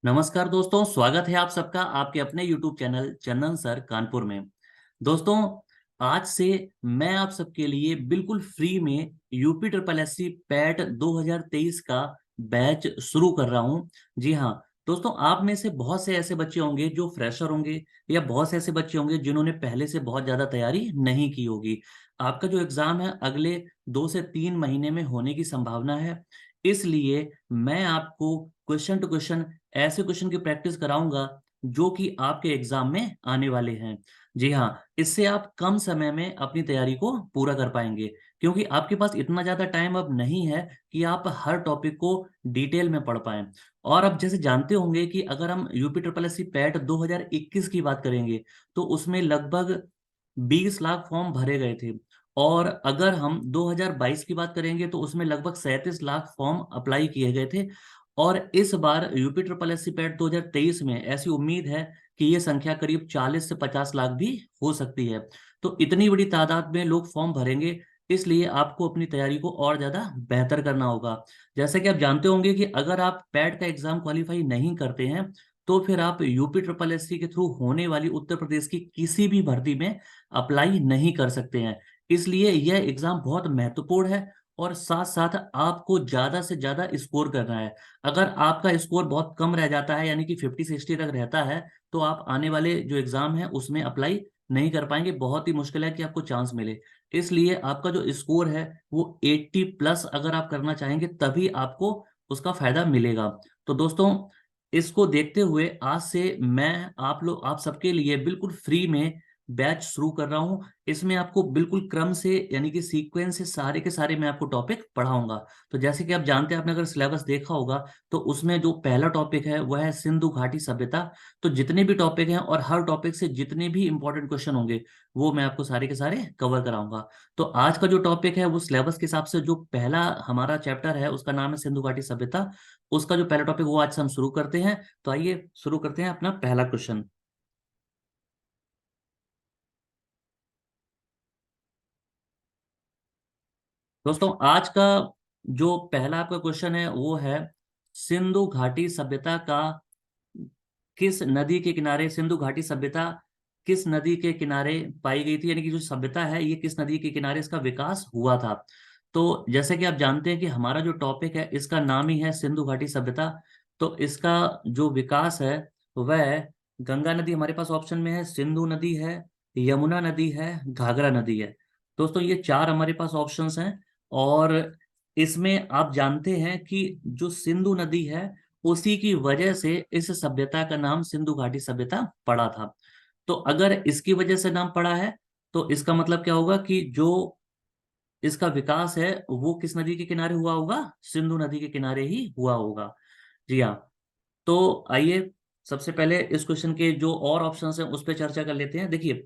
नमस्कार दोस्तों, स्वागत है आप सबका आपके अपने YouTube चैनल चंदन सर कानपुर में। दोस्तों, आज से मैं आप सबके लिए बिल्कुल फ्री में यूपी ट्रिपल एससी पैट 2023 का बैच शुरू कर रहा हूं। जी हाँ दोस्तों, आप में से बहुत से ऐसे बच्चे होंगे जो फ्रेशर होंगे या बहुत से ऐसे बच्चे होंगे जिन्होंने पहले से बहुत ज्यादा तैयारी नहीं की होगी। आपका जो एग्जाम है अगले 2 से 3 महीने में होने की संभावना है। इसलिए मैं आपको क्वेश्चन टू क्वेश्चन ऐसे क्वेश्चन की प्रैक्टिस कराऊंगा जो कि आपके एग्जाम में आने वाले हैं। जी हाँ, इससे आप कम समय में अपनी तैयारी को पूरा कर पाएंगे, क्योंकि आपके पास इतना ज्यादा टाइम अब नहीं है कि आप हर टॉपिक को डिटेल में पढ़ पाएं। और अब जैसे जानते होंगे कि अगर हम UP triple S C PET 2021 की बात करेंगे तो उसमें लगभग 20 लाख फॉर्म भरे गए थे। और अगर हम 2022 की बात करेंगे तो उसमें लगभग 37 लाख फॉर्म अप्लाई किए गए थे। और इस बार UP triple S C PET 2023 में ऐसी उम्मीद है कि ये संख्या करीब 40 से 50 लाख भी हो सकती है। तो इतनी बड़ी तादाद में लोग फॉर्म भरेंगे, इसलिए आपको अपनी तैयारी को और ज्यादा बेहतर करना होगा। जैसे कि आप जानते होंगे कि अगर आप पैट का एग्जाम क्वालिफाई नहीं करते हैं तो फिर आप यूपी ट्रिपल एस सी के थ्रू होने वाली उत्तर प्रदेश की किसी भी भर्ती में अप्लाई नहीं कर सकते हैं। इसलिए यह एग्जाम बहुत महत्वपूर्ण है और साथ साथ आपको ज्यादा से ज्यादा स्कोर करना है। अगर आपका स्कोर बहुत कम रह जाता है, यानी कि 50-60 तक रहता है, तो आप आने वाले जो एग्जाम है उसमें अप्लाई नहीं कर पाएंगे। बहुत ही मुश्किल है कि आपको चांस मिले। इसलिए आपका जो स्कोर है वो 80+ अगर आप करना चाहेंगे तभी आपको उसका फायदा मिलेगा। तो दोस्तों, इसको देखते हुए आज से मैं आप सबके लिए बिल्कुल फ्री में बैच शुरू कर रहा हूं। इसमें आपको बिल्कुल क्रम से, यानी कि सीक्वेंस से सारे के सारे मैं आपको टॉपिक पढ़ाऊंगा। तो जैसे कि आप जानते हैं, आपने अगर सिलेबस देखा होगा तो उसमें जो पहला टॉपिक है वह है सिंधु घाटी सभ्यता। तो जितने भी टॉपिक हैं और हर टॉपिक से जितने भी इंपॉर्टेंट क्वेश्चन होंगे वो मैं आपको सारे के सारे कवर कराऊंगा। तो आज का जो टॉपिक है वो सिलेबस के हिसाब से जो पहला हमारा चैप्टर है उसका नाम है सिंधु घाटी सभ्यता। उसका जो पहला टॉपिक वो आज से हम शुरू करते हैं। तो आइए शुरू करते हैं अपना पहला क्वेश्चन। दोस्तों, आज का जो पहला आपका क्वेश्चन है वो है सिंधु घाटी सभ्यता का किस नदी के किनारे सिंधु घाटी सभ्यता किस नदी के किनारे पाई गई थी, यानी कि जो सभ्यता है ये किस नदी के किनारे इसका विकास हुआ था। तो जैसे कि आप जानते हैं कि हमारा जो टॉपिक है इसका नाम ही है सिंधु घाटी सभ्यता। तो इसका जो विकास है वह गंगा नदी हमारे पास ऑप्शन में है, सिंधु नदी है, यमुना नदी है, घाघरा नदी है। दोस्तों, ये चार हमारे पास ऑप्शंस हैं। और इसमें आप जानते हैं कि जो सिंधु नदी है उसी की वजह से इस सभ्यता का नाम सिंधु घाटी सभ्यता पड़ा था। तो अगर इसकी वजह से नाम पड़ा है तो इसका मतलब क्या होगा कि जो इसका विकास है वो किस नदी के किनारे हुआ होगा, सिंधु नदी के किनारे ही हुआ होगा। जी हाँ। तो आइए सबसे पहले इस क्वेश्चन के जो और ऑप्शंस हैं उस पर चर्चा कर लेते हैं। देखिए,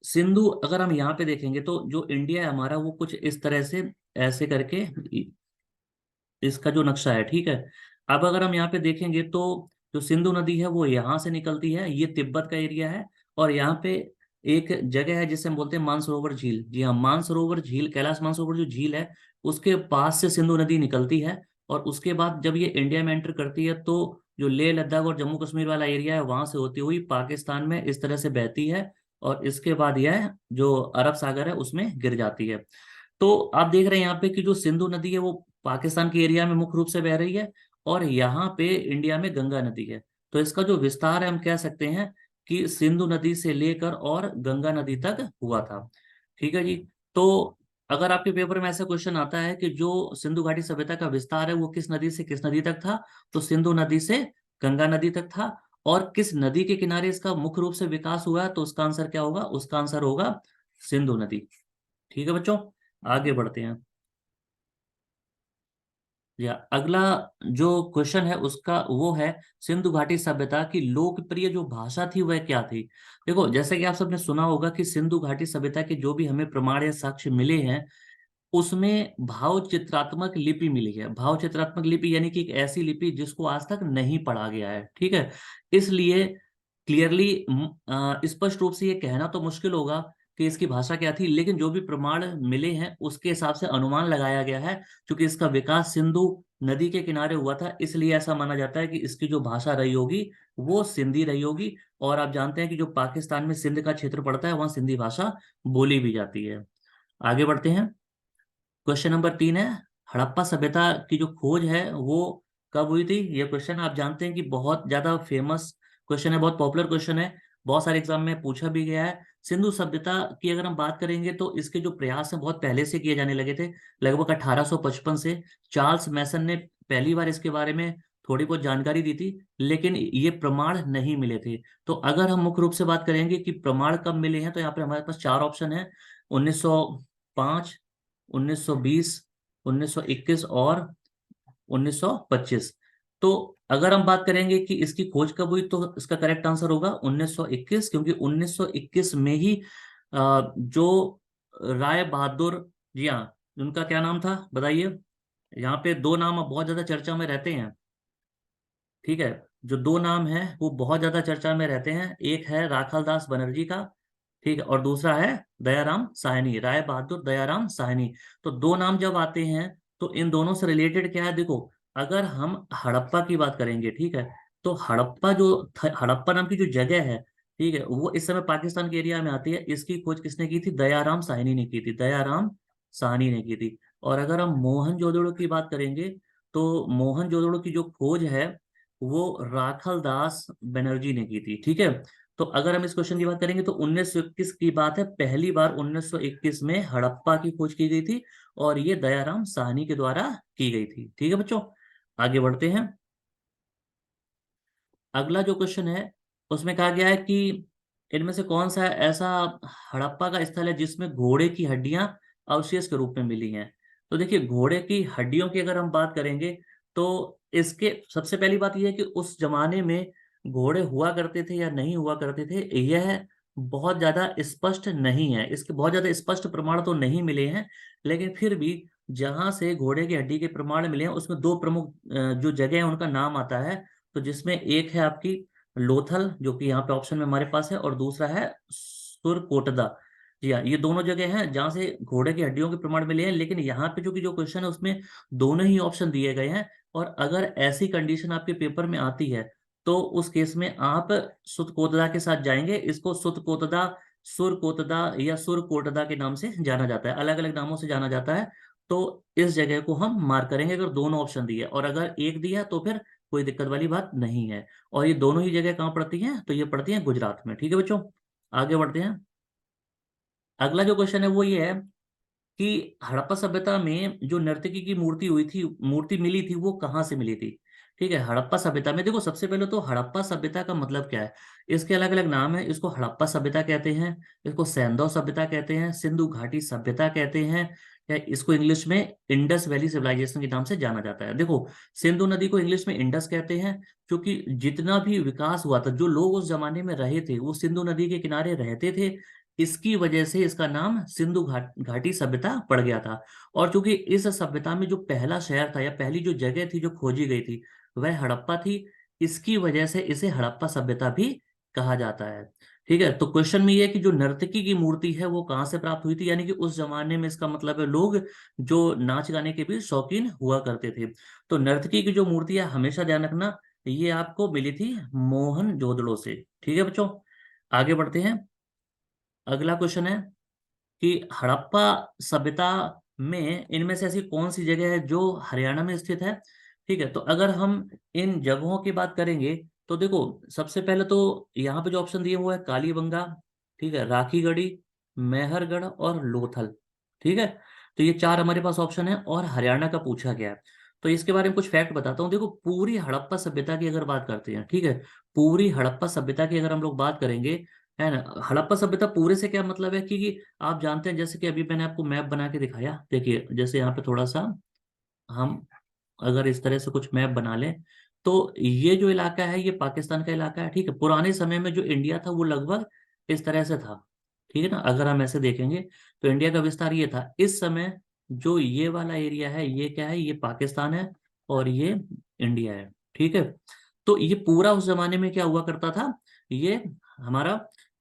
सिंधु अगर हम यहाँ पे देखेंगे तो जो इंडिया है हमारा वो कुछ इस तरह से ऐसे करके इसका जो नक्शा है, ठीक है। अब अगर हम यहाँ पे देखेंगे तो जो सिंधु नदी है वो यहाँ से निकलती है, ये तिब्बत का एरिया है। और यहाँ पे एक जगह है जिसे हम बोलते हैं मानसरोवर झील। जी हाँ, मानसरोवर झील, कैलाश मानसरोवर जो झील है उसके पास से सिंधु नदी निकलती है। और उसके बाद जब ये इंडिया में एंटर करती है तो जो लेह लद्दाख और जम्मू कश्मीर वाला एरिया है वहां से होती हुई पाकिस्तान में इस तरह से बहती है। और इसके बाद यह जो अरब सागर है उसमें गिर जाती है। तो आप देख रहे हैं यहाँ पे कि जो सिंधु नदी है वो पाकिस्तान के एरिया में मुख्य रूप से बह रही है और यहाँ पे इंडिया में गंगा नदी है। तो इसका जो विस्तार है हम कह सकते हैं कि सिंधु नदी से लेकर और गंगा नदी तक हुआ था। ठीक है जी। तो अगर आपके पेपर में ऐसा क्वेश्चन आता है कि जो सिंधु घाटी सभ्यता का विस्तार है वो किस नदी से किस नदी तक था, तो सिंधु नदी से गंगा नदी तक था। और किस नदी के किनारे इसका मुख्य रूप से विकास हुआ तो उसका आंसर क्या होगा, उसका आंसर होगा सिंधु नदी। ठीक है बच्चों, आगे बढ़ते हैं। या अगला जो क्वेश्चन है उसका वो है सिंधु घाटी सभ्यता की लोकप्रिय जो भाषा थी वह क्या थी। देखो, जैसे कि आप सबने सुना होगा कि सिंधु घाटी सभ्यता के जो भी हमें प्रमाण या साक्ष्य मिले हैं उसमें भाव चित्रात्मक लिपि मिली है। भाव चित्रात्मक लिपि यानी कि एक ऐसी लिपि जिसको आज तक नहीं पढ़ा गया है, ठीक है। इसलिए क्लियरली स्पष्ट रूप से ये कहना तो मुश्किल होगा कि इसकी भाषा क्या थी, लेकिन जो भी प्रमाण मिले हैं उसके हिसाब से अनुमान लगाया गया है, क्योंकि इसका विकास सिंधु नदी के किनारे हुआ था, इसलिए ऐसा माना जाता है कि इसकी जो भाषा रही होगी वो सिंधी रही होगी। और आप जानते हैं कि जो पाकिस्तान में सिंध का क्षेत्र पड़ता है वहां सिंधी भाषा बोली भी जाती है। आगे बढ़ते हैं। क्वेश्चन नंबर 3 है, हड़प्पा सभ्यता की जो खोज है वो कब हुई थी। ये क्वेश्चन आप जानते हैं कि बहुत ज्यादा फेमस क्वेश्चन है, बहुत पॉपुलर क्वेश्चन है, बहुत सारे एग्जाम में पूछा भी गया है। सिंधु सभ्यता की अगर हम बात करेंगे तो इसके जो प्रयास हैं बहुत पहले से किए जाने लगे थे, लगभग 1855 से। चार्ल्स मैसन ने पहली बार इसके बारे में थोड़ी बहुत जानकारी दी थी, लेकिन ये प्रमाण नहीं मिले थे। तो अगर हम मुख्य रूप से बात करेंगे कि प्रमाण कब मिले हैं, तो यहाँ पे हमारे पास चार ऑप्शन है: 1905, 1920, 1921 और 1925। तो अगर हम बात करेंगे कि इसकी खोज कब हुई, तो इसका करेक्ट आंसर होगा 1921, क्योंकि 1921 में ही जो राय बहादुर, जी हाँ, उनका क्या नाम था बताइए। यहाँ पे दो नाम अब बहुत ज्यादा चर्चा में रहते हैं, ठीक है। जो दो नाम हैं वो बहुत ज्यादा चर्चा में रहते हैं, एक है राखालदास बनर्जी का, ठीक है, और दूसरा है दयाराम साहनी, राय बहादुर दयाराम साहनी। तो दो नाम जब आते हैं तो इन दोनों से रिलेटेड क्या है, देखो, अगर हम हड़प्पा की बात करेंगे, ठीक है, तो हड़प्पा जो हड़प्पा नाम की जो जगह है, ठीक है, वो इस समय पाकिस्तान के एरिया में आती है। इसकी खोज किसने की थी? दयाराम साहनी ने की थी, दयाराम साहनी ने की थी। और अगर हम मोहनजोदड़ो की बात करेंगे, तो मोहनजोदड़ो की जो खोज है वो राखल दास बनर्जी ने की थी, ठीक है। तो अगर हम इस क्वेश्चन की बात करेंगे तो 1921 की बात है, पहली बार 1921 में हड़प्पा की खोज की गई थी, और ये दयाराम साहनी के द्वारा की गई थी, ठीक है बच्चों। आगे बढ़ते हैं। अगला जो क्वेश्चन है उसमें कहा गया है कि इनमें से कौन सा ऐसा हड़प्पा का स्थल है जिसमें घोड़े की हड्डियां अवशेष के रूप में मिली हैं। तो देखिए, घोड़े की हड्डियों की अगर हम बात करेंगे तो इसके सबसे पहली बात यह है कि उस जमाने में घोड़े हुआ करते थे या नहीं हुआ करते थे, यह बहुत ज्यादा स्पष्ट नहीं है, इसके बहुत ज्यादा स्पष्ट प्रमाण तो नहीं मिले हैं। लेकिन फिर भी जहां से घोड़े की हड्डी के प्रमाण मिले हैं उसमें दो प्रमुख जो जगह है उनका नाम आता है। तो जिसमें एक है आपकी लोथल, जो कि यहाँ पे ऑप्शन में हमारे पास है, और दूसरा है सुरकोटदा। जी हाँ, ये दोनों जगह हैं जहाँ से घोड़े की हड्डियों के प्रमाण मिले हैं। लेकिन यहाँ पे जो क्वेश्चन है उसमें दोनों ही ऑप्शन दिए गए हैं, और अगर ऐसी कंडीशन आपके पेपर में आती है तो उस केस में आप सुतकोतदा के साथ जाएंगे। इसको सुतकोतदा, सुरकोतदा या सुरकोटदा के नाम से जाना जाता है, अलग अलग नामों से जाना जाता है। तो इस जगह को हम मार्क करेंगे अगर दोनों ऑप्शन दिए, और अगर एक दिया तो फिर कोई दिक्कत वाली बात नहीं है। और ये दोनों ही जगह कहाँ पड़ती हैं? तो ये पड़ती हैं गुजरात में, ठीक है बच्चों। आगे बढ़ते हैं। अगला जो क्वेश्चन है वो ये है कि हड़प्पा सभ्यता में जो नर्तकी की मूर्ति हुई थी, मूर्ति मिली थी, वो कहाँ से मिली थी? ठीक है, हड़प्पा सभ्यता में देखो, सबसे पहले तो हड़प्पा सभ्यता का मतलब क्या है। इसके अलग अलग नाम है, इसको हड़प्पा सभ्यता कहते हैं, इसको सैंधव सभ्यता कहते हैं, सिंधु घाटी सभ्यता कहते हैं, या इसको इंग्लिश में इंडस वैली सिविलाइजेशन के नाम से जाना जाता है। देखो, सिंधु नदी को इंग्लिश में इंडस कहते हैं, क्योंकि जितना भी विकास हुआ था, जो लोग उस जमाने में रहे थे वो सिंधु नदी के किनारे रहते थे, इसकी वजह से इसका नाम सिंधु घाटी सभ्यता पड़ गया था। और चूंकि इस सभ्यता में जो पहला शहर था या पहली जो जगह थी जो खोजी गई थी वह हड़प्पा थी, इसकी वजह से इसे हड़प्पा सभ्यता भी कहा जाता है। ठीक है, तो क्वेश्चन में ये है कि जो नर्तकी की मूर्ति है वो कहाँ से प्राप्त हुई थी, यानी कि उस जमाने में, इसका मतलब है लोग जो नाच गाने के भी शौकीन हुआ करते थे। तो नर्तकी की जो मूर्ति है, हमेशा ध्यान रखना, ये आपको मिली थी मोहनजोदड़ो से, ठीक है बच्चों। आगे बढ़ते हैं। अगला क्वेश्चन है कि हड़प्पा सभ्यता में इनमें से ऐसी कौन सी जगह है जो हरियाणा में स्थित है। ठीक है, तो अगर हम इन जगहों की बात करेंगे तो देखो, सबसे पहले तो यहाँ पे जो ऑप्शन दिए हुए है कालीबंगा, ठीक है, राखीगढ़ी, मेहरगढ़ और लोथल, ठीक है। तो ये चार हमारे पास ऑप्शन है और हरियाणा का पूछा गया है। तो इसके बारे में कुछ फैक्ट बताता हूँ। देखो, पूरी हड़प्पा सभ्यता की अगर बात करते हैं, ठीक है, पूरी हड़प्पा सभ्यता की अगर हम लोग बात करेंगे, है ना, हड़प्पा सभ्यता पूरे से क्या मतलब है कि आप जानते हैं, जैसे कि अभी मैंने आपको मैप बना के दिखाया, देखिए जैसे यहाँ पे थोड़ा सा हम अगर इस तरह से कुछ मैप बना लें, तो ये जो इलाका है ये पाकिस्तान का इलाका है, ठीक है। पुराने समय में जो इंडिया था वो लगभग इस तरह से था, ठीक है ना। अगर हम ऐसे देखेंगे तो इंडिया का विस्तार ये था। इस समय जो ये वाला एरिया है ये क्या है? ये पाकिस्तान है और ये इंडिया है, ठीक है। तो ये पूरा उस जमाने में क्या हुआ करता था, ये हमारा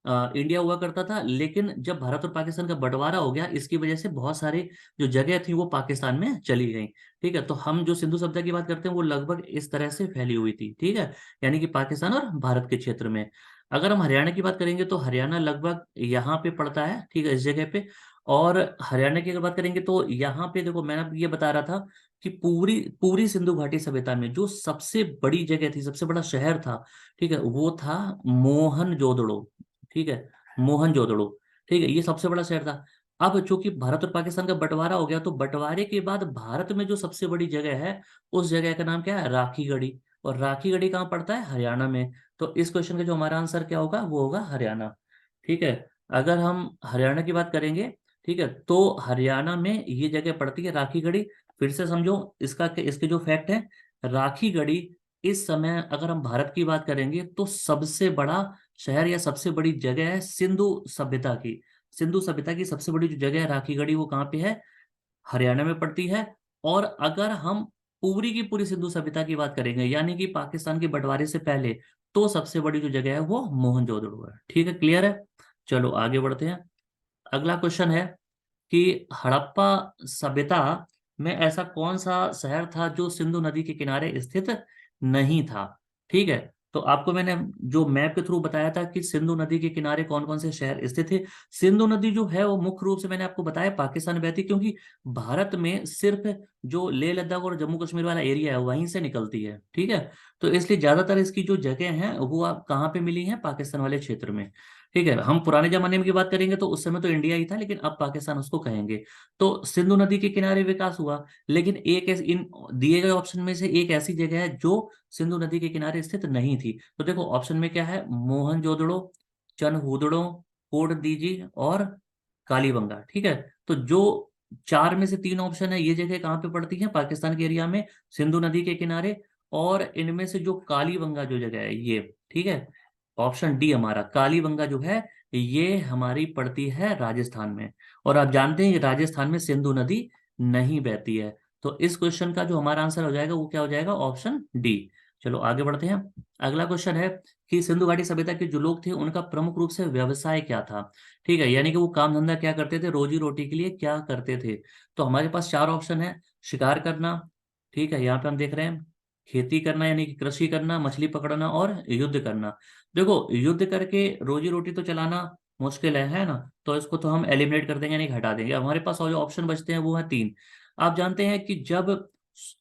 इंडिया हुआ करता था, लेकिन जब भारत और पाकिस्तान का बंटवारा हो गया, इसकी वजह से बहुत सारे जो जगह थी वो पाकिस्तान में चली गई। ठीक है, तो हम जो सिंधु सभ्यता की बात करते हैं वो लगभग इस तरह से फैली हुई थी। ठीक है, यानी कि पाकिस्तान और भारत के क्षेत्र में। अगर हम हरियाणा की बात करेंगे तो हरियाणा लगभग यहाँ पे पड़ता है, ठीक है, इस जगह पे। और हरियाणा की अगर बात करेंगे तो यहाँ पे देखो, मैंने आपको ये बता रहा था कि पूरी पूरी सिंधु घाटी सभ्यता में जो सबसे बड़ी जगह थी, सबसे बड़ा शहर था, ठीक है, वो था मोहनजोदड़ो। ठीक है, मोहनजोदड़ो। ठीक है, ये सबसे बड़ा शहर था। अब चूंकि भारत और पाकिस्तान का बंटवारा हो गया, तो बंटवारे के बाद भारत में जो सबसे बड़ी जगह है, उस जगह का नाम क्या है? राखीगढ़ी। और राखीगढ़ी कहाँ पड़ता है? हरियाणा में। तो इस क्वेश्चन का जो हमारा आंसर क्या होगा? वो होगा हरियाणा। ठीक है, अगर हम हरियाणा की बात करेंगे, ठीक है, तो हरियाणा में ये जगह पड़ती है राखीगढ़ी। फिर से समझो इसका, इसके जो फैक्ट है, राखीगढ़ी इस समय अगर हम भारत की बात करेंगे तो सबसे बड़ा शहर या सबसे बड़ी जगह है सिंधु सभ्यता की। सिंधु सभ्यता की सबसे बड़ी जो जगह है राखीगढ़ी, वो कहाँ पे है? हरियाणा में पड़ती है। और अगर हम पूरी की पूरी सिंधु सभ्यता की बात करेंगे, यानी कि पाकिस्तान के बंटवारे से पहले, तो सबसे बड़ी जो जगह है वो मोहनजोदड़ो है। ठीक है, क्लियर है? चलो आगे बढ़ते हैं। अगला क्वेश्चन है कि हड़प्पा सभ्यता में ऐसा कौन सा शहर था जो सिंधु नदी के किनारे स्थित नहीं था? ठीक है, तो आपको मैंने जो मैप के थ्रू बताया था कि सिंधु नदी के किनारे कौन कौन से शहर स्थित है। सिंधु नदी जो है वो मुख्य रूप से मैंने आपको बताया पाकिस्तान में बहती, क्योंकि भारत में सिर्फ जो लेह लद्दाख और जम्मू कश्मीर वाला एरिया है वहीं से निकलती है। ठीक है, तो इसलिए ज्यादातर इसकी जो जगह है वो आप कहाँ पे मिली है? पाकिस्तान वाले क्षेत्र में। ठीक है, हम पुराने जमाने में की बात करेंगे तो उस समय तो इंडिया ही था, लेकिन अब पाकिस्तान उसको कहेंगे। तो सिंधु नदी के किनारे विकास हुआ, लेकिन इन दिए गए ऑप्शन में से एक ऐसी जगह है जो सिंधु नदी के किनारे स्थित नहीं थी। तो देखो ऑप्शन में क्या है? मोहनजोदड़ो, चनहुदड़ो, कोटदीजी और कालीबंगा। ठीक है, तो जो चार में से तीन ऑप्शन है, ये जगह कहाँ पे पड़ती है? पाकिस्तान के एरिया में, सिंधु नदी के किनारे। और इनमें से जो कालीबंगा जो जगह है ये, ठीक है, ऑप्शन डी हमारा कालीबंगा जो है, ये हमारी पड़ती है राजस्थान में। और आप जानते हैं कि राजस्थान में सिंधु नदी नहीं बहती है। तो इस क्वेश्चन का जो हमारा आंसर हो जाएगा वो क्या हो जाएगा? Option D. चलो आगे बढ़ते हैं। अगला क्वेश्चन है कि सिंधु घाटी सभ्यता के जो लोग थे उनका प्रमुख रूप से व्यवसाय क्या था? ठीक है, यानी कि वो काम धंधा क्या करते थे, रोजी रोटी के लिए क्या करते थे? तो हमारे पास चार ऑप्शन है। शिकार करना, ठीक है, यहाँ पे हम देख रहे हैं, खेती करना यानी कि कृषि करना, मछली पकड़ना और युद्ध करना। देखो युद्ध करके रोजी रोटी तो चलाना मुश्किल है ना, तो इसको तो हम एलिमिनेट कर देंगे, यानी कि हटा देंगे। हमारे पास और जो ऑप्शन बचते हैं वो है तीन। आप जानते हैं कि जब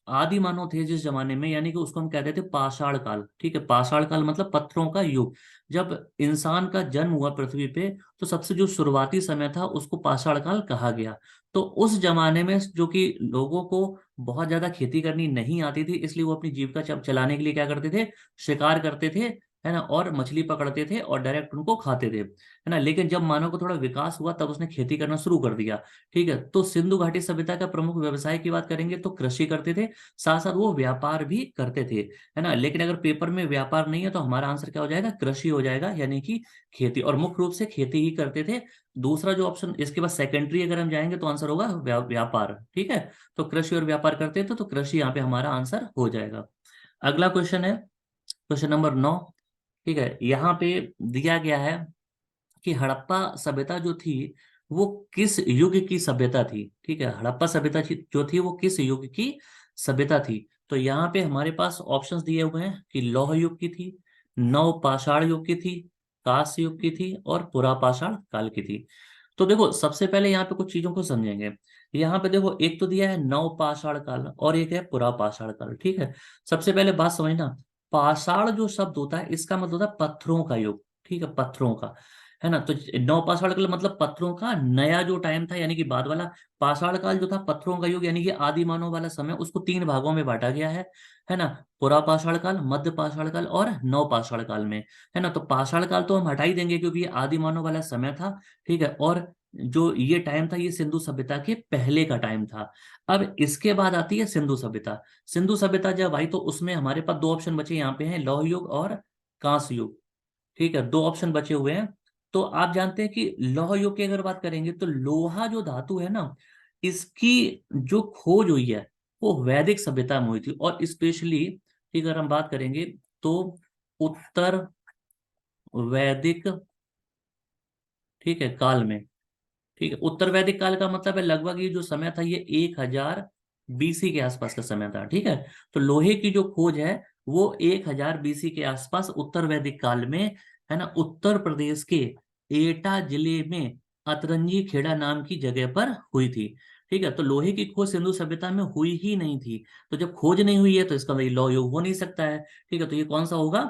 आदि मानव थे जिस जमाने में, यानी कि उसको हम कहते थे पाषाण काल। ठीक है, पाषाण काल मतलब पत्थरों का युग। जब इंसान का जन्म हुआ पृथ्वी पे, तो सबसे जो शुरुआती समय था उसको पाषाण काल कहा गया। तो उस जमाने में जो कि लोगों को बहुत ज्यादा खेती करनी नहीं आती थी, इसलिए वो अपनी जीविका चलाने के लिए क्या करते थे? शिकार करते थे, है ना, और मछली पकड़ते थे और डायरेक्ट उनको खाते थे, है ना। लेकिन जब मानव को थोड़ा विकास हुआ तब उसने खेती करना शुरू कर दिया। ठीक है, तो सिंधु घाटी सभ्यता का प्रमुख व्यवसाय की बात करेंगे तो कृषि करते थे, साथ साथ वो व्यापार भी करते थे, है ना। लेकिन अगर पेपर में व्यापार नहीं है तो हमारा आंसर क्या हो जाएगा? कृषि हो जाएगा, यानी कि खेती। और मुख्य रूप से खेती ही करते थे। दूसरा जो ऑप्शन इसके बाद सेकेंडरी अगर हम जाएंगे तो आंसर होगा व्यापार। ठीक है, तो कृषि और व्यापार करते थे, तो कृषि यहाँ पे हमारा आंसर हो जाएगा। अगला क्वेश्चन है क्वेश्चन नंबर 9। ठीक है, यहाँ पे दिया गया है कि हड़प्पा सभ्यता जो थी वो किस युग की सभ्यता थी? ठीक है, हड़प्पा सभ्यता जो थी वो किस युग की सभ्यता थी? तो यहाँ पे हमारे पास ऑप्शंस दिए हुए हैं कि लौह युग की थी, नवपाषाण युग की थी, कांस्य युग की थी और पुरापाषाण काल की थी। तो देखो सबसे पहले यहाँ पे कुछ चीजों को समझेंगे। यहाँ पे देखो एक तो दिया है नवपाषाण काल और एक है पुरापाषाण काल। ठीक है, सबसे पहले बात समझना, पाषाण जो शब्द होता है इसका मतलब होता है पत्थरों का युग। ठीक है, पत्थरों का, है ना। तो नवपाषाण काल मतलब पत्थरों का नया जो टाइम था, यानी कि बाद वाला। पाषाण काल जो था पत्थरों का युग, यानी कि आदि मानव वाला समय, उसको तीन भागों में बांटा गया है ना। पुरापाषाण काल, मध्य पाषाण काल और नवपाषाण काल में, है ना। तो पाषाण काल तो हम हटा ही देंगे क्योंकि ये आदि मानव वाला समय था। ठीक है, और जो ये टाइम था ये सिंधु सभ्यता के पहले का टाइम था। अब इसके बाद आती है सिंधु सभ्यता। सिंधु सभ्यता जब आई तो उसमें हमारे पास दो ऑप्शन बचे, यहाँ पे हैं लौह युग और कांस्य युग। ठीक है, दो ऑप्शन बचे हुए हैं। तो आप जानते हैं कि लौह युग की अगर बात करेंगे तो लोहा जो धातु है ना, इसकी जो खोज हुई है वो वैदिक सभ्यता में हुई थी। और स्पेशली अगर हम बात करेंगे तो उत्तर वैदिक ठीक है, काल में। ठीक है, उत्तर वैदिक काल का मतलब है लगभग ये जो समय था ये 1000 BC के आसपास का समय था। ठीक है, तो लोहे की जो खोज है वो 1000 BC के आसपास उत्तर वैदिक काल में, है ना, उत्तर प्रदेश के एटा जिले में अतरंजी खेड़ा नाम की जगह पर हुई थी। ठीक है, तो लोहे की खोज सिंधु सभ्यता में हुई ही नहीं थी। तो जब खोज नहीं हुई है तो इसका मतलब लौह युग हो नहीं सकता है। ठीक है, तो ये कौन सा होगा?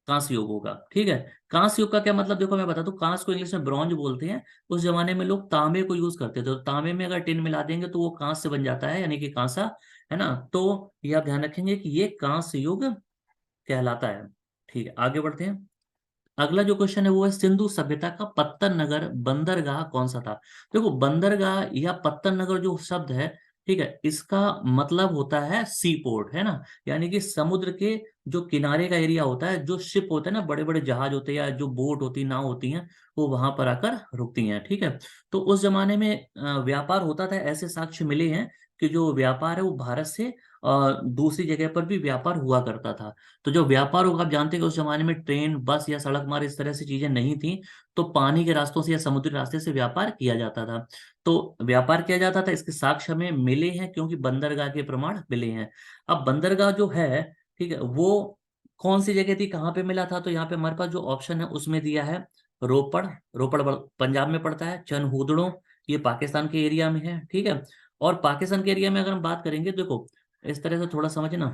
कांस्य युग होगा। ठीक है, कांस्य युग का क्या मतलब, देखो मैं बता दूं, कांस्य को इंग्लिश में ब्रॉन्ज बोलते हैं। उस जमाने में लोग तांबे को यूज करते थे, तो तांबे में अगर टिन मिला देंगे तो वो कांस्य बन जाता है, यानी कि कांसा, है ना। तो ये आप ध्यान रखेंगे कि ये कांस्य युग कहलाता है। ठीक है, आगे बढ़ते हैं। अगला जो क्वेश्चन है वो है सिंधु सभ्यता का पत्तन नगर बंदरगाह कौन सा था? देखो, बंदरगाह या पत्तन नगर जो शब्द है, ठीक है, इसका मतलब होता है सी पोर्ट, है ना, यानी कि समुद्र के जो किनारे का एरिया होता है, जो शिप होते हैं ना, बड़े बड़े जहाज होते हैं या जो बोट होती, नाव होती हैं, वो वहां पर आकर रुकती हैं। ठीक है, तो उस जमाने में व्यापार होता था, ऐसे साक्ष्य मिले हैं कि जो व्यापार है वो भारत से दूसरी जगह पर भी व्यापार हुआ करता था। तो जो व्यापार होगा, आप जानते हैं कि उस जमाने में ट्रेन, बस या सड़क मार्ग इस तरह से चीजें नहीं थी, तो पानी के रास्तों से या समुद्री रास्ते से व्यापार किया जाता था। तो व्यापार किया जाता था, इसके साक्ष्य हमें मिले हैं क्योंकि बंदरगाह के प्रमाण मिले हैं। अब बंदरगाह जो है, ठीक है, वो कौन सी जगह थी, कहाँ पे मिला था? तो यहाँ पे हमारे पास जो ऑप्शन है उसमें दिया है रोपड़। रोपड़ पंजाब में पड़ता है। चनहुदड़ो, ये पाकिस्तान के एरिया में है। ठीक है, और पाकिस्तान के एरिया में अगर हम बात करेंगे, देखो इस तरह से थोड़ा समझना।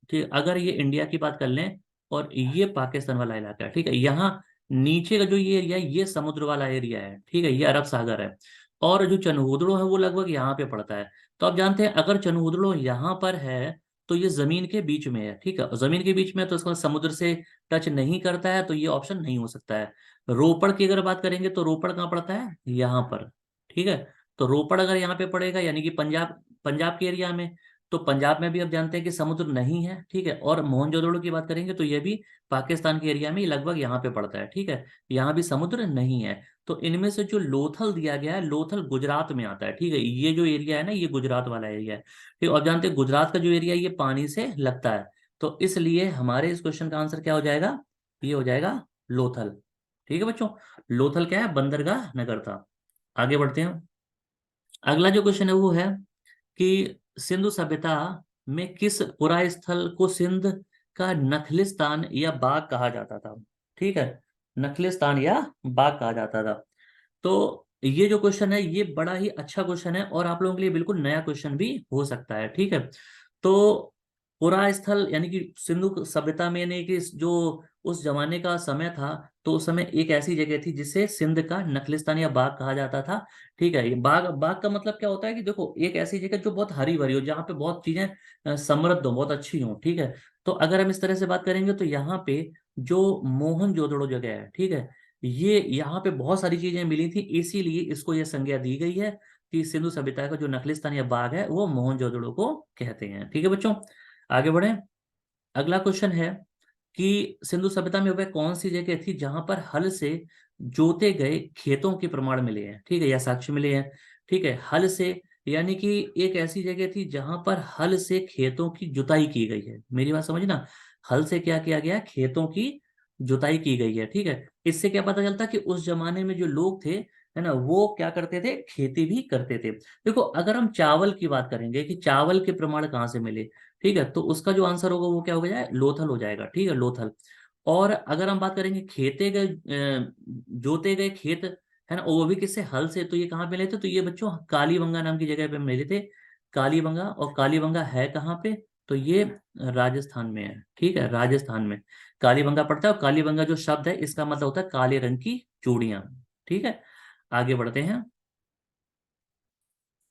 ठीक है, अगर ये इंडिया की बात कर लें और ये पाकिस्तान वाला इलाका है, ठीक है, यहाँ नीचे का जो ये एरिया है ये समुद्र वाला एरिया है। ठीक है, ये अरब सागर है। और जो चनहुदड़ो है वो लगभग यहाँ पे पड़ता है। तो आप जानते हैं अगर चनहुदड़ो यहाँ पर है तो ये जमीन के बीच में है। ठीक है, जमीन के बीच में तो इसका मतलब समुद्र से टच नहीं करता है, तो ये ऑप्शन नहीं हो सकता है। रोपड़ की अगर बात करेंगे तो रोपड़ कहाँ पड़ता है? यहाँ पर। ठीक है, तो रोपड़ अगर यहाँ पे पड़ेगा यानी कि पंजाब, पंजाब के एरिया में। तो पंजाब में भी आप जानते हैं कि समुद्र नहीं है। ठीक है, और मोहनजोदड़ो की बात करेंगे तो ये भी पाकिस्तान के एरिया में ही लगभग यहाँ पे पड़ता है। ठीक है, यहाँ भी समुद्र नहीं है। तो इनमें से जो लोथल दिया गया है, लोथल गुजरात में आता है। ठीक है, ये जो एरिया है ना, ये गुजरात वाला एरिया है। ठीक है, और जानते हैं गुजरात का जो एरिया है ये पानी से लगता है। तो इसलिए हमारे इस क्वेश्चन का आंसर क्या हो जाएगा? ये हो जाएगा लोथल। ठीक है बच्चों, लोथल क्या है? बंदरगाह नगर था। आगे बढ़ते हैं। अगला जो क्वेश्चन है वो है कि सिंधु सभ्यता में किस पुरा स्थल को सिंध का नखलिस्तान या बाग कहा जाता था? ठीक है, नखलिस्तान या बाग कहा जाता था। तो ये जो क्वेश्चन है ये बड़ा ही अच्छा क्वेश्चन है और आप लोगों के लिए बिल्कुल नया क्वेश्चन भी हो सकता है। ठीक है, तो पुरा स्थल यानी कि सिंधु सभ्यता में, यानी कि जो उस जमाने का समय था, तो उस समय एक ऐसी जगह थी जिसे सिंध का नखलिस्तान या बाग कहा जाता था। ठीक है, ये बाग, बाग का मतलब क्या होता है कि देखो एक ऐसी जगह जो बहुत हरी भरी हो, जहाँ पे बहुत चीजें समृद्ध हो, बहुत अच्छी हो। ठीक है, तो अगर हम इस तरह से बात करेंगे तो यहाँ पे जो मोहनजोदड़ो जगह है, ठीक है, ये यहाँ पे बहुत सारी चीजें मिली थी, इसीलिए इसको ये संज्ञा दी गई है कि सिंधु सभ्यता का जो नखलिस्तान या बाग है वो मोहनजोदड़ो को कहते हैं। ठीक है बच्चों, आगे बढ़े। अगला क्वेश्चन है कि सिंधु सभ्यता में वह कौन सी जगह थी जहां पर हल से जोते गए खेतों के प्रमाण मिले हैं? ठीक है, या साक्ष्य मिले हैं। ठीक है, हल से यानी कि एक ऐसी जगह थी जहां पर हल से खेतों की जुताई की गई है। मेरी बात समझना, हल से क्या किया गया? खेतों की जुताई की गई है। ठीक है, इससे क्या पता चलता कि उस जमाने में जो लोग थे, है ना, वो क्या करते थे? खेती भी करते थे। देखो अगर हम चावल की बात करेंगे कि चावल के प्रमाण कहाँ से मिले, ठीक है, तो उसका जो आंसर होगा वो क्या हो जाए? लोथल हो जाएगा। ठीक है, लोथल। और अगर हम बात करेंगे खेते गए जोते गए खेत, है ना, और वो भी किससे? हल से, तो ये कहाँ पे मिले थे? तो ये बच्चों कालीबंगा नाम की जगह पे मिले थे। कालीबंगा, और कालीबंगा है कहाँ पे? तो ये राजस्थान में है। ठीक है, राजस्थान में कालीबंगा पड़ता है। और कालीबंगा जो शब्द है इसका मतलब होता है काले रंग की चूड़ियां। ठीक है, आगे बढ़ते हैं।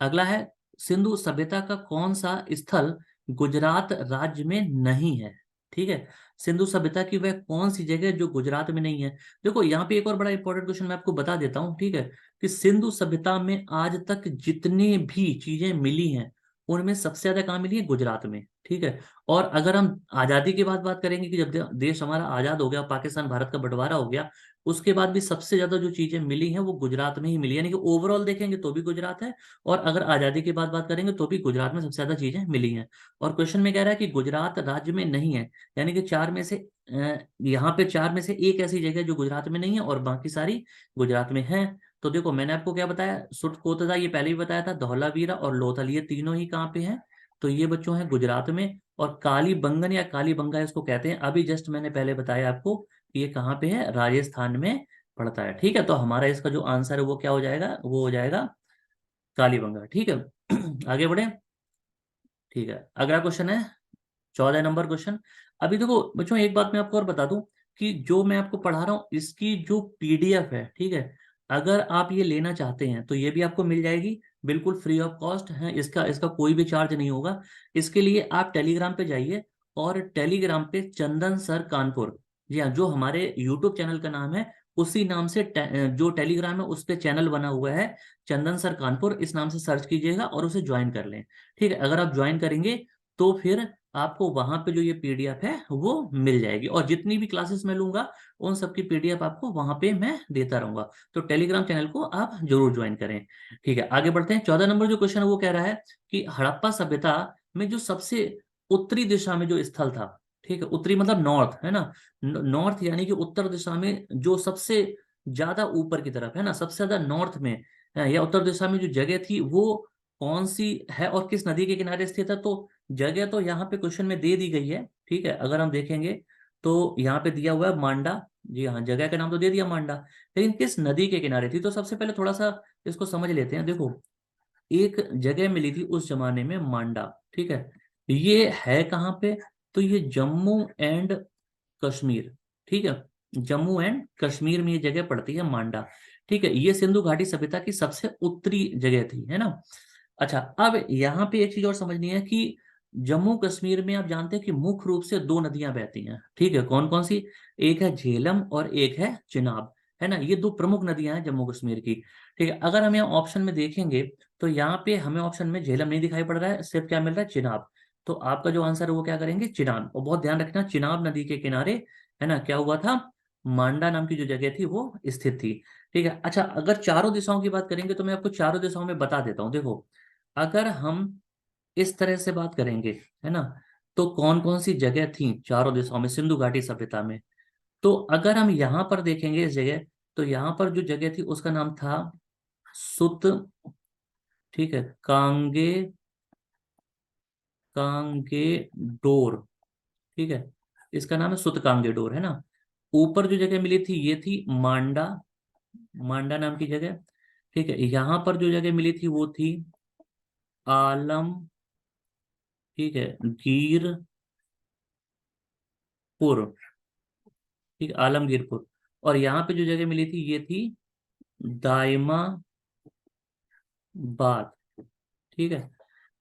अगला है सिंधु सभ्यता का कौन सा स्थल गुजरात राज्य में नहीं है? ठीक है, सिंधु सभ्यता की वह कौन सी जगह है जो गुजरात में नहीं है? देखो यहाँ पे एक और बड़ा इंपॉर्टेंट क्वेश्चन मैं आपको बता देता हूँ। ठीक है, कि सिंधु सभ्यता में आज तक जितनी भी चीजें मिली हैं उनमें सबसे ज्यादा कहाँ मिली है? गुजरात में। ठीक है। और अगर हम आजादी के बाद बात करेंगे कि जब देश हमारा आजाद हो गया, पाकिस्तान भारत का बंटवारा हो गया, उसके बाद भी सबसे ज्यादा जो चीजें मिली हैं वो गुजरात में ही मिली है। यानी कि ओवरऑल देखेंगे तो भी गुजरात है, और अगर आजादी के बाद बात करेंगे तो भी गुजरात में सबसे ज्यादा चीजें मिली हैं। और क्वेश्चन में कह रहा है कि गुजरात राज्य में नहीं है, यानी कि चार में से यहाँ पे चार में से एक ऐसी जगह है जो गुजरात में नहीं है और बाकी सारी गुजरात में है। तो देखो मैंने आपको क्या बताया, सुट कोतदा ये पहले ही बताया था, धौलावीरा और लोथल ये तीनों ही कहाँ पे हैं? तो ये बच्चों हैं गुजरात में। और कालीबंगन या कालीबंगा इसको कहते हैं, अभी जस्ट मैंने पहले बताया आपको कि ये कहाँ पे है? राजस्थान में पड़ता है। ठीक है, तो हमारा इसका जो आंसर है वो क्या हो जाएगा? वो हो जाएगा कालीबंगा। ठीक है। आगे बढ़े। ठीक है, अगला क्वेश्चन है 14 नंबर क्वेश्चन। अभी देखो बच्चों एक बात मैं आपको और बता दूं कि जो मैं आपको पढ़ा रहा हूँ इसकी जो पीडीएफ है, ठीक है, अगर आप ये लेना चाहते हैं तो ये भी आपको मिल जाएगी, बिल्कुल फ्री ऑफ कॉस्ट है। इसका इसका कोई भी चार्ज नहीं होगा। इसके लिए आप टेलीग्राम पे जाइए, और टेलीग्राम पे चंदन सर कानपुर, जी हाँ, जो हमारे यूट्यूब चैनल का नाम है उसी नाम से जो टेलीग्राम है उस पे चैनल बना हुआ है, चंदन सर कानपुर, इस नाम से सर्च कीजिएगा और उसे ज्वाइन कर लें। ठीक है, अगर आप ज्वाइन करेंगे तो फिर आपको वहां पे जो ये पीडीएफ है वो मिल जाएगी, और जितनी भी क्लासेस मैं लूंगा उन सब की पीडीएफ आपको वहां पे मैं देता रहूंगा। तो टेलीग्राम चैनल को आप जरूर ज्वाइन करें। ठीक है, आगे बढ़ते हैं। 14 नंबर जो क्वेश्चन है वो कह रहा है कि हड़प्पा सभ्यता में जो सबसे उत्तरी दिशा में जो स्थल था, ठीक है, उत्तरी मतलब नॉर्थ है ना, नॉर्थ यानी कि उत्तर दिशा में जो सबसे ज्यादा ऊपर की तरफ है ना, सबसे ज्यादा नॉर्थ में या उत्तर दिशा में जो जगह थी वो कौन सी है और किस नदी के किनारे स्थित है? तो जगह तो यहाँ पे क्वेश्चन में दे दी गई है। ठीक है, अगर हम देखेंगे तो यहाँ पे दिया हुआ है मांडा। जी हाँ, जगह का नाम तो दे दिया मांडा, लेकिन किस नदी के किनारे थी? तो सबसे पहले थोड़ा सा इसको समझ लेते हैं। देखो एक जगह मिली थी उस जमाने में मांडा, ठीक है, ये है कहाँ पे? तो ये जम्मू एंड कश्मीर। ठीक है, जम्मू एंड कश्मीर में ये जगह पड़ती है मांडा। ठीक है, ये सिंधु घाटी सभ्यता की सबसे उत्तरी जगह थी, है ना। अच्छा, अब यहाँ पे एक चीज और समझनी है कि जम्मू कश्मीर में आप जानते हैं कि मुख्य रूप से दो नदियां बहती हैं। ठीक है, कौन कौन सी? एक है झेलम और एक है चिनाब, है ना, ये दो प्रमुख नदियां हैं जम्मू कश्मीर की। ठीक है, अगर हम यहाँ ऑप्शन में देखेंगे तो यहाँ पे हमें ऑप्शन में झेलम नहीं दिखाई पड़ रहा है, सिर्फ क्या मिल रहा है? चिनाब। तो आपका जो आंसर है वो क्या करेंगे? चिनाब। और बहुत ध्यान रखना, चिनाब नदी के किनारे, है ना, क्या हुआ था? मांडा नाम की जो जगह थी वो स्थित थी। ठीक है, अच्छा अगर चारों दिशाओं की बात करेंगे तो मैं आपको चारों दिशाओं में बता देता हूँ। देखो अगर हम इस तरह से बात करेंगे, है ना, तो कौन कौन सी जगह थी चारों दिशाओं में सिंधु घाटी सभ्यता में? तो अगर हम यहाँ पर देखेंगे इस जगह, तो यहाँ पर जो जगह थी उसका नाम था सुत, ठीक है, कांगे, कांगे डोर। ठीक है, इसका नाम है सुत कांगे डोर, है ना। ऊपर जो जगह मिली थी ये थी मांडा, मांडा नाम की जगह। ठीक है, यहाँ पर जो जगह मिली थी वो थी आलम, ठीक है, गिरपुर। ठीक है, आलमगीरपुर। और यहाँ पे जो जगह मिली थी ये थी दायमाबाद। ठीक है,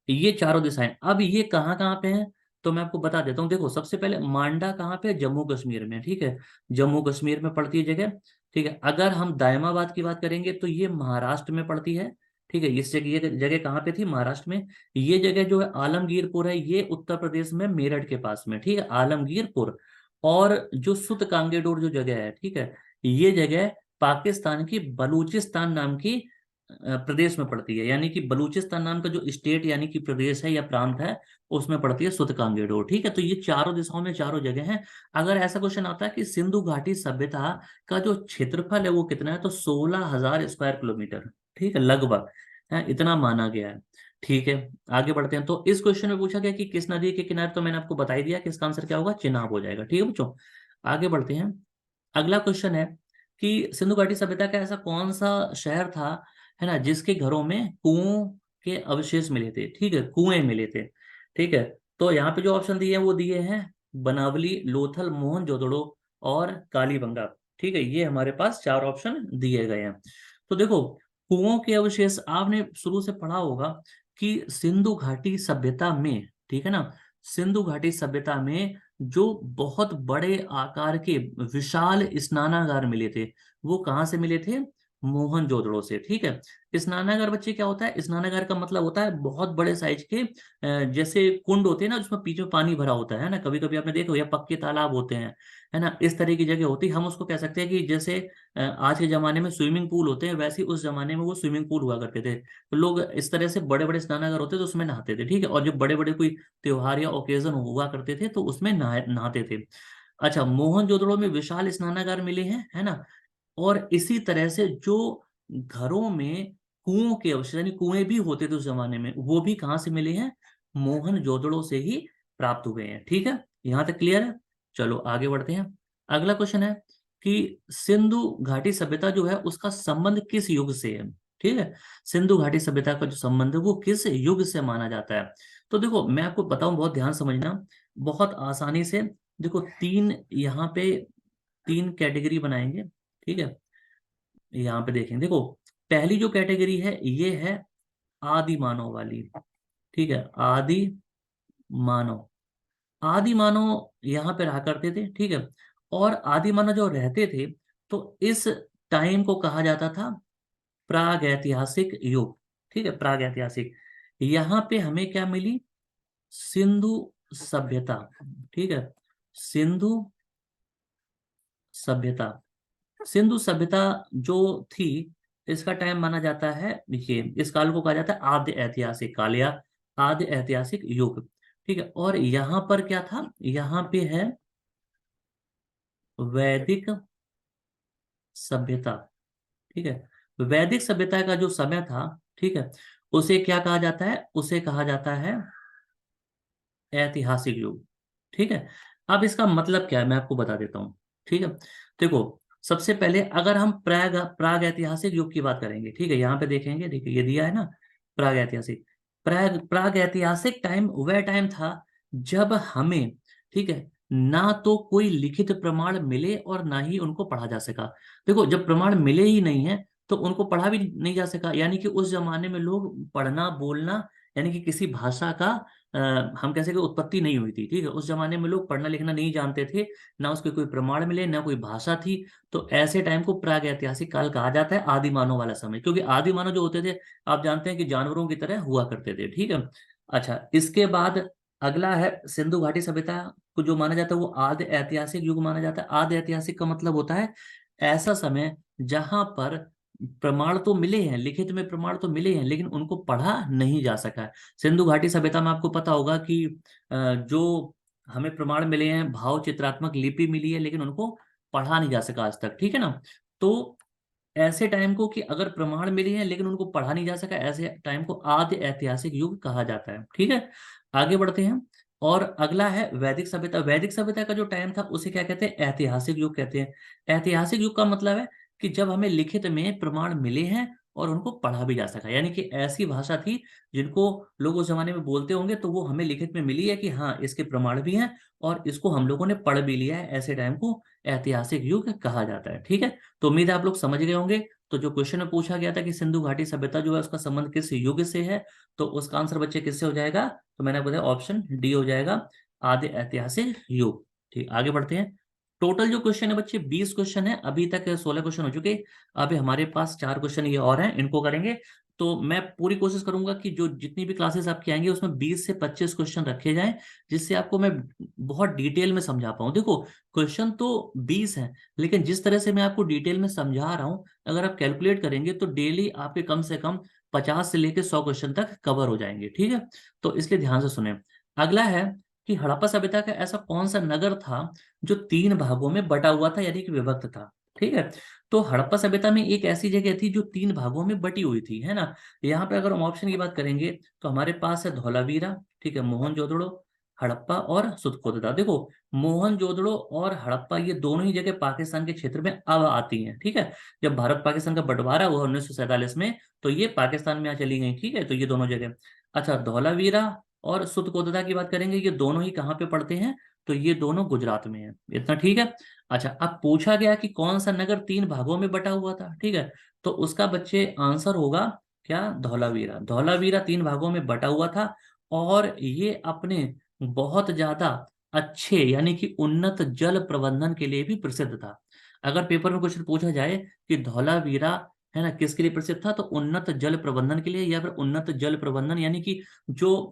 ये चारों दिशाएं, अब ये कहाँ कहाँ पे हैं तो मैं आपको बता देता हूँ। देखो सबसे पहले मांडा कहाँ पे है? जम्मू कश्मीर में। ठीक है, जम्मू कश्मीर में पड़ती है जगह। ठीक है, अगर हम दायमाबाद की बात करेंगे तो ये महाराष्ट्र में पड़ती है। ठीक है, इस जगह, ये जगह कहाँ पे थी? महाराष्ट्र में। ये जगह जो है आलमगीरपुर है, ये उत्तर प्रदेश में मेरठ के पास में। ठीक है, आलमगीरपुर। और जो सुत कांगेडोर जो जगह है, ठीक है, ये जगह पाकिस्तान की बलूचिस्तान नाम की प्रदेश में पड़ती है। यानी कि बलूचिस्तान नाम का जो स्टेट यानी कि प्रदेश है या प्रांत है उसमें पड़ती है सुत कांगेडोर। ठीक है, तो ये चारों दिशाओं में चारों जगह हैं। अगर ऐसा क्वेश्चन आता है कि सिंधु घाटी सभ्यता का जो क्षेत्रफल है वो कितना है, तो 16,000 स्क्वायर किलोमीटर, ठीक है, लगभग है, इतना माना गया है। ठीक है, आगे बढ़ते हैं। तो इस क्वेश्चन में पूछा गया कि किस नदी के किनारे, तो मैंने आपको बता ही दिया कि इसका आंसर क्या होगा? चिनाब हो जाएगा। ठीक है बच्चों, आगे बढ़ते हैं। अगला क्वेश्चन है कि सिंधु घाटी सभ्यता का ऐसा कौन सा शहर था, है ना, जिसके घरों में कुओं के अवशेष मिले थे? ठीक है, कुएं मिले थे। ठीक है, तो यहाँ पे जो ऑप्शन दिए हैं वो दिए हैं बनावली, लोथल, मोहनजोदड़ो और कालीबंगा। ठीक है, ये हमारे पास चार ऑप्शन दिए गए हैं। तो देखो कुओं के अवशेष आपने शुरू से पढ़ा होगा कि सिंधु घाटी सभ्यता में, ठीक है ना, सिंधु घाटी सभ्यता में जो बहुत बड़े आकार के विशाल स्नानागार मिले थे वो कहाँ से मिले थे? मोहनजोदड़ो से। ठीक है, स्नानागार बच्चे क्या होता है, स्नानागार का मतलब होता है बहुत बड़े साइज के जैसे कुंड होते हैं ना, जिसमें पीछे पानी भरा होता है ना, कभी कभी आपने देखो, या पक्के तालाब होते हैं, है ना, इस तरह की जगह होती है। हम उसको कह सकते हैं कि जैसे आज के जमाने में स्विमिंग पूल होते हैं, वैसे ही उस जमाने में वो स्विमिंग पूल हुआ करते थे। तो लोग इस तरह से बड़े बड़े स्नानागार होते थे तो उसमें नहाते थे। ठीक है, और जब बड़े बड़े कोई त्योहार या ओकेजन हुआ करते थे तो उसमें नहाते थे। अच्छा, मोहनजोदड़ो में विशाल स्नानागार मिले हैं, है ना। और इसी तरह से जो घरों में कुओं के अवशेष, यानी कुएं भी होते थे उस जमाने में, वो भी कहाँ से मिले हैं, मोहनजोदड़ो से ही प्राप्त हुए हैं। ठीक है, यहां तक क्लियर है। चलो आगे बढ़ते हैं। अगला क्वेश्चन है कि सिंधु घाटी सभ्यता जो है उसका संबंध किस युग से है। ठीक है, सिंधु घाटी सभ्यता का जो संबंध है वो किस युग से माना जाता है। तो देखो मैं आपको बताऊं, बहुत ध्यान समझना, बहुत आसानी से। देखो तीन यहाँ पे तीन कैटेगरी बनाएंगे। ठीक है, यहाँ पे देखें, देखो पहली जो कैटेगरी है ये है आदि मानव वाली। ठीक है, आदि मानव। आदि मानव यहाँ पे रहा करते थे। ठीक है, और आदि मानव जो रहते थे, तो इस टाइम को कहा जाता था प्राग ऐतिहासिक युग। ठीक है, प्राग ऐतिहासिक। यहाँ पे हमें क्या मिली, सिंधु सभ्यता। ठीक है, सिंधु सभ्यता। सिंधु सभ्यता जो थी, इसका टाइम माना जाता है, ये इस काल को कहा जाता है आद्य ऐतिहासिक काल या आद्य ऐतिहासिक युग। ठीक है, और यहाँ पर क्या था, यहाँ पे है वैदिक सभ्यता। ठीक है, वैदिक सभ्यता का जो समय था, ठीक है, उसे क्या कहा जाता है, उसे कहा जाता है ऐतिहासिक युग। ठीक है, अब इसका मतलब क्या है मैं आपको बता देता हूँ। ठीक है, देखो सबसे पहले अगर हम प्राग प्राग ऐतिहासिक युग की बात करेंगे, ठीक है, यहाँ पे देखेंगे, देखिए ये दिया है ना, प्राग ऐतिहासिक। प्राग प्राग ऐतिहासिक टाइम वह टाइम था जब हमें, ठीक है, ना तो कोई लिखित प्रमाण मिले और ना ही उनको पढ़ा जा सका। देखो जब प्रमाण मिले ही नहीं है तो उनको पढ़ा भी नहीं जा सका, यानी कि उस जमाने में लोग पढ़ना बोलना, यानी कि किसी भाषा का हम कह सके उत्पत्ति नहीं हुई थी। ठीक है, उस जमाने में लोग पढ़ना लिखना नहीं जानते थे, ना उसके कोई प्रमाण मिले, ना कोई भाषा थी। तो ऐसे टाइम को प्राग ऐतिहासिक काल कहा जाता है, आदि मानव वाला समय, क्योंकि आदि मानव जो होते थे आप जानते हैं कि जानवरों की तरह हुआ करते थे। ठीक है, अच्छा इसके बाद अगला है सिंधु घाटी सभ्यता को जो माना जाता है वो आदि ऐतिहासिक युग माना जाता है। आदि ऐतिहासिक का मतलब होता है ऐसा समय जहां पर प्रमाण तो मिले हैं, लिखित में प्रमाण तो मिले हैं, लेकिन उनको पढ़ा नहीं जा सका है। सिंधु घाटी सभ्यता में आपको पता होगा कि जो हमें प्रमाण मिले हैं, भाव चित्रात्मक लिपि मिली है, लेकिन उनको पढ़ा नहीं जा सका आज तक। ठीक है ना, तो ऐसे टाइम को कि अगर प्रमाण मिले हैं लेकिन उनको पढ़ा नहीं जा सका, ऐसे टाइम को आद्य ऐतिहासिक युग कहा जाता है। ठीक है, आगे बढ़ते हैं। और अगला है वैदिक सभ्यता। वैदिक सभ्यता का जो टाइम था उसे क्या कहते हैं, ऐतिहासिक युग कहते हैं। ऐतिहासिक युग का मतलब है कि जब हमें लिखित में प्रमाण मिले हैं और उनको पढ़ा भी जा सका, यानी कि ऐसी भाषा थी जिनको लोग उस जमाने में बोलते होंगे, तो वो हमें लिखित में मिली है कि हाँ इसके प्रमाण भी हैं और इसको हम लोगों ने पढ़ भी लिया है। ऐसे टाइम को ऐतिहासिक युग कहा जाता है। ठीक है, तो उम्मीद है आप लोग समझ गए होंगे। तो जो क्वेश्चन में पूछा गया था कि सिंधु घाटी सभ्यता जो है उसका संबंध किस युग से है, तो उसका आंसर बच्चे किससे हो जाएगा, तो मैंने बताया ऑप्शन डी हो जाएगा, आदि ऐतिहासिक युग। ठीक, आगे बढ़ते हैं। टोटल जो क्वेश्चन है बच्चे 20 क्वेश्चन है, अभी तक 16 क्वेश्चन हो चुके। अभी हमारे पास 4 क्वेश्चन ये और हैं, इनको करेंगे। तो मैं पूरी कोशिश करूंगा कि जो जितनी भी क्लासेस आपकी आएंगी उसमें 20 से 25 क्वेश्चन रखे जाएं, जिससे आपको मैं बहुत डिटेल में समझा पाऊँ। देखो क्वेश्चन तो 20 हैं, लेकिन जिस तरह से मैं आपको डिटेल में समझा रहा हूँ, अगर आप कैलकुलेट करेंगे तो डेली आपके कम से कम 50 से लेकर 100 क्वेश्चन तक कवर हो जाएंगे। ठीक है, तो इसलिए ध्यान से सुने। अगला है कि हड़प्पा सभ्यता का ऐसा कौन सा नगर था जो 3 भागों में बटा हुआ था, यानी कि विभक्त था। ठीक है, तो हड़प्पा सभ्यता में एक ऐसी जगह थी जो 3 भागों में बटी हुई थी, है ना। यहाँ पे अगर हम ऑप्शन की बात करेंगे तो हमारे पास है धौलावीरा, ठीक है, मोहनजोदड़ो, हड़प्पा और सुतकोतदा। देखो मोहनजोदड़ो और हड़प्पा ये दोनों ही जगह पाकिस्तान के क्षेत्र में अब आती हैं। ठीक है, जब भारत पाकिस्तान का बंटवारा हुआ 1947 में, तो ये पाकिस्तान में आ चली गई। ठीक है, तो ये दोनों जगह। अच्छा, धौलावीरा और सुतकोतदा की बात करेंगे, ये दोनों ही कहाँ पे पड़ते हैं, तो ये दोनों गुजरात में है। इतना ठीक है। अच्छा, अब पूछा गया कि कौन सा नगर 3 भागों में बटा हुआ था। ठीक है, तो उसका बच्चे आंसर होगा क्या, धौलावीरा। धौलावीरा 3 भागों में बटा हुआ था और ये अपने बहुत ज्यादा अच्छे यानी कि उन्नत जल प्रबंधन के लिए भी प्रसिद्ध था। अगर पेपर में क्वेश्चन पूछा जाए कि धौलावीरा है ना, किसके लिए प्रसिद्ध था? तो उन्नत जल प्रबंधन के लिए, या फिर उन्नत जल प्रबंधन यानी कि जो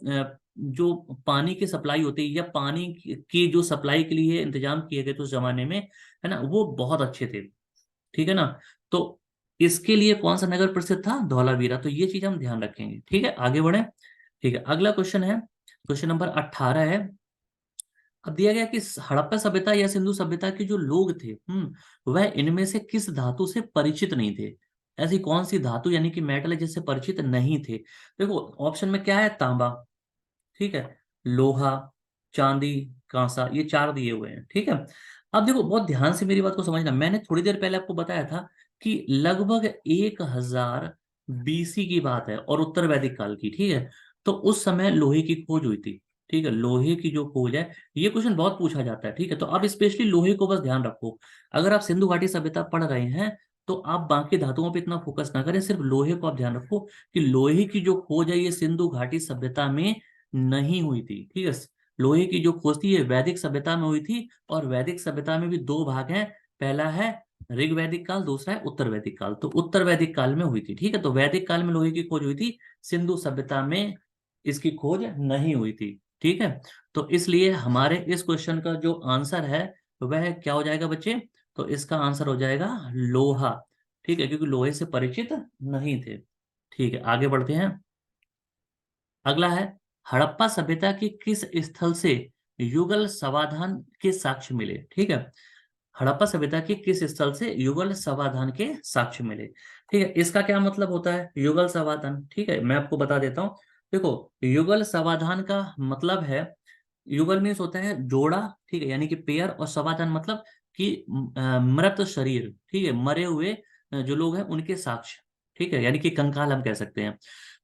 जो पानी की सप्लाई होती है या पानी की जो सप्लाई के लिए इंतजाम किए गए थे उस जमाने में, है ना, वो बहुत अच्छे थे। ठीक है ना। तो इसके लिए कौन सा नगर प्रसिद्ध था? धौलावीरा। तो ये चीज हम ध्यान रखेंगे। ठीक है, आगे बढ़े। ठीक है, अगला क्वेश्चन है, क्वेश्चन नंबर 18 है। अब दिया गया कि हड़प्पा सभ्यता या सिंधु सभ्यता के जो लोग थे, वह इनमें से किस धातु से परिचित नहीं थे? ऐसी कौन सी धातु यानी कि मेटल है जिससे परिचित नहीं थे? देखो ऑप्शन में क्या है, तांबा, ठीक है, लोहा, चांदी, कांसा, ये चार दिए हुए हैं। ठीक है, अब देखो बहुत ध्यान से मेरी बात को समझना। मैंने थोड़ी देर पहले आपको बताया था कि लगभग 1000 BC की बात है और उत्तर वैदिक काल की। ठीक है, तो उस समय लोहे की खोज हुई थी। ठीक है, लोहे की जो खोज है, ये क्वेश्चन बहुत पूछा जाता है। ठीक है, तो अब स्पेशली लोहे को बस ध्यान रखो। अगर आप सिंधु घाटी सभ्यता पढ़ रहे हैं तो आप बाकी धातुओं पे इतना फोकस ना करें, सिर्फ लोहे को आप ध्यान रखो कि लोहे की जो खोज है ये सिंधु घाटी सभ्यता में नहीं हुई थी। ठीक है, लोहे की जो खोज थी ये वैदिक सभ्यता में हुई थी, और वैदिक सभ्यता में भी दो भाग हैं। पहला है ऋग वैदिक काल, दूसरा है उत्तर वैदिक काल। तो उत्तर वैदिक काल में हुई थी। ठीक है, तो वैदिक काल में लोहे की खोज हुई थी, सिंधु सभ्यता में इसकी खोज नहीं हुई थी। ठीक है, तो इसलिए हमारे इस क्वेश्चन का जो आंसर है वह क्या हो जाएगा बच्चे? तो इसका आंसर हो जाएगा लोहा। ठीक है, क्योंकि लोहे से परिचित नहीं थे। ठीक है, आगे बढ़ते हैं। अगला है, हड़प्पा सभ्यता के किस स्थल से युगल समाधान के साक्ष्य मिले? ठीक है, हड़प्पा सभ्यता के किस स्थल से युगल समाधान के साक्ष्य मिले? ठीक है, इसका क्या मतलब होता है युगल समाधान? ठीक है, मैं आपको बता देता हूँ। देखो, युगल समाधान का मतलब है, युगल मीन्स होता है जोड़ा, ठीक है, यानी कि पेयर, और समाधान मतलब कि मृत शरीर, ठीक है, मरे हुए जो लोग हैं उनके साक्ष्य। ठीक है, यानी कि कंकाल हम कह सकते हैं।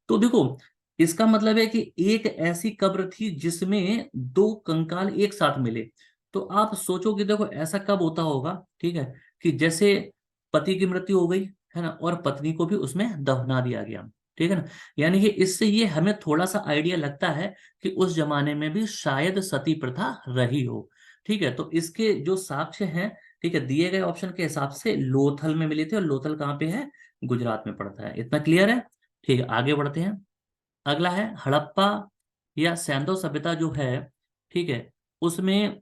तो देखो, इसका मतलब है कि एक ऐसी कब्र थी जिसमें दो कंकाल एक साथ मिले। तो आप सोचो कि देखो ऐसा कब होता होगा। ठीक है, कि जैसे पति की मृत्यु हो गई, है ना, और पत्नी को भी उसमें दफना दिया गया। ठीक है ना, यानी कि इससे ये हमें थोड़ा सा आइडिया लगता है कि उस जमाने में भी शायद सती प्रथा रही हो। ठीक है, तो इसके जो साक्ष्य हैं, ठीक है, दिए गए ऑप्शन के हिसाब से लोथल में मिले थे, और लोथल कहाँ पे है? गुजरात में पड़ता है। इतना क्लियर है? ठीक है, आगे बढ़ते हैं। अगला है हड़प्पा या सैंडो सभ्यता जो है, ठीक है, उसमें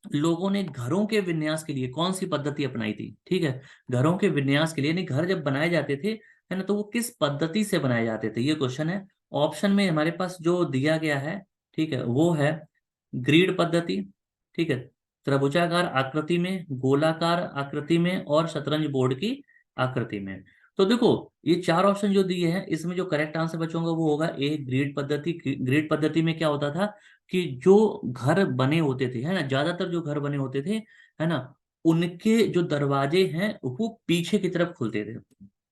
लोगों ने घरों के विन्यास के लिए कौन सी पद्धति अपनाई थी? ठीक है, घरों के विन्यास के लिए, यानी घर जब बनाए जाते थे, है ना, तो वो किस पद्धति से बनाए जाते थे, ये क्वेश्चन है। ऑप्शन में हमारे पास जो दिया गया है, ठीक है, वो है ग्रीड पद्धति, ठीक है, त्रिभुजाकार आकृति में, गोलाकार आकृति में, और शतरंज बोर्ड की आकृति में। तो देखो, ये चार ऑप्शन जो दिए हैं इसमें जो करेक्ट आंसर बचूंगा वो होगा ए, ग्रिड पद्धति। ग्रिड पद्धति में क्या होता था कि जो घर बने होते थे, है ना, ज्यादातर जो घर बने होते थे, है ना, उनके जो दरवाजे हैं वो पीछे की तरफ खुलते थे, है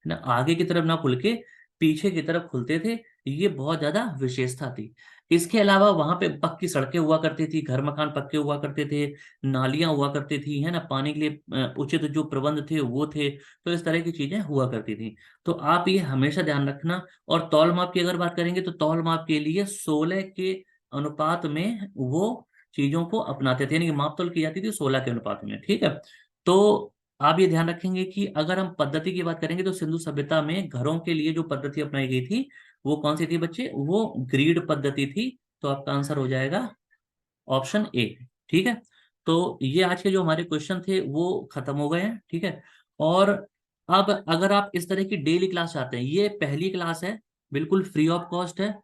ना, आगे की तरफ ना खुल के पीछे की तरफ खुलते थे। ये बहुत ज्यादा विशेषता थी। इसके अलावा वहां पे पक्की सड़कें हुआ करती थी, घर मकान पक्के हुआ करते थे, नालियां हुआ करती थी, है ना, पानी के लिए उचित जो प्रबंध थे वो थे। तो इस तरह की चीजें हुआ करती थी। तो आप ये हमेशा ध्यान रखना। और तौल माप की अगर बात करेंगे तो तौल माप के लिए 16 के अनुपात में वो चीजों को अपनाते थे, यानी कि माप तौल की जाती थी 16 के अनुपात में। ठीक है, तो आप ये ध्यान रखेंगे कि अगर हम पद्धति की बात करेंगे तो सिंधु सभ्यता में घरों के लिए जो पद्धति अपनाई गई थी वो कौन सी थी बच्चे? वो ग्रीड पद्धति थी। तो आपका आंसर हो जाएगा ऑप्शन ए। ठीक है, तो ये आज के जो हमारे क्वेश्चन थे वो खत्म हो गए हैं। ठीक है, और अब अगर आप इस तरह की डेली क्लास चाहते हैं, ये पहली क्लास है, बिल्कुल फ्री ऑफ कॉस्ट है,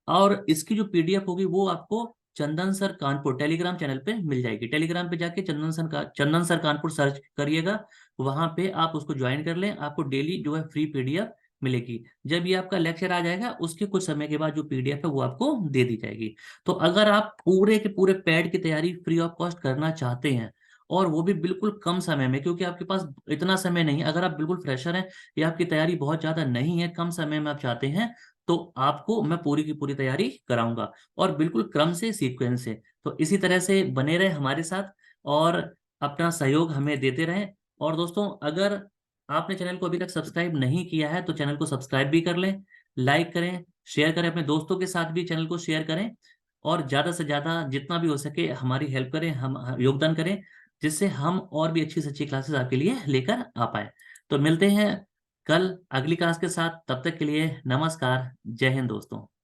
और इसकी जो पीडीएफ होगी वो आपको चंदन सर कानपुर टेलीग्राम चैनल पे मिल जाएगी। टेलीग्राम पे जाके चंदन सर कानपुर सर्च करिएगा, वहां पे आप उसको ज्वाइन कर लें, आपको डेली जो है फ्री पीडीएफ मिलेगी। जब ये आपका लेक्चर आ जाएगा उसके कुछ समय के बाद जो पीडीएफ है वो आपको दे दी जाएगी। तो अगर आप पूरे के पूरे पैड की तैयारी फ्री ऑफ कॉस्ट करना चाहते हैं, और वो भी बिल्कुल कम समय में, क्योंकि आपके पास इतना समय नहीं है, अगर आप बिल्कुल फ्रेशर हैं या आपकी तैयारी बहुत ज्यादा नहीं है, कम समय में आप चाहते हैं, तो आपको मैं पूरी की पूरी तैयारी कराऊंगा, और बिल्कुल क्रम से, सीक्वेंस से। तो इसी तरह से बने रहे हमारे साथ, और अपना सहयोग हमें देते रहें। और दोस्तों, अगर आपने चैनल को अभी तक सब्सक्राइब नहीं किया है तो चैनल को सब्सक्राइब भी कर लें, लाइक करें, शेयर करें, अपने दोस्तों के साथ भी चैनल को शेयर करें, और ज़्यादा से ज़्यादा जितना भी हो सके हमारी हेल्प करें, हम योगदान करें, जिससे हम और भी अच्छी से अच्छी क्लासेस आपके लिए लेकर आ पाए। तो मिलते हैं कल अगली क्लास के साथ, तब तक के लिए नमस्कार, जय हिंद दोस्तों।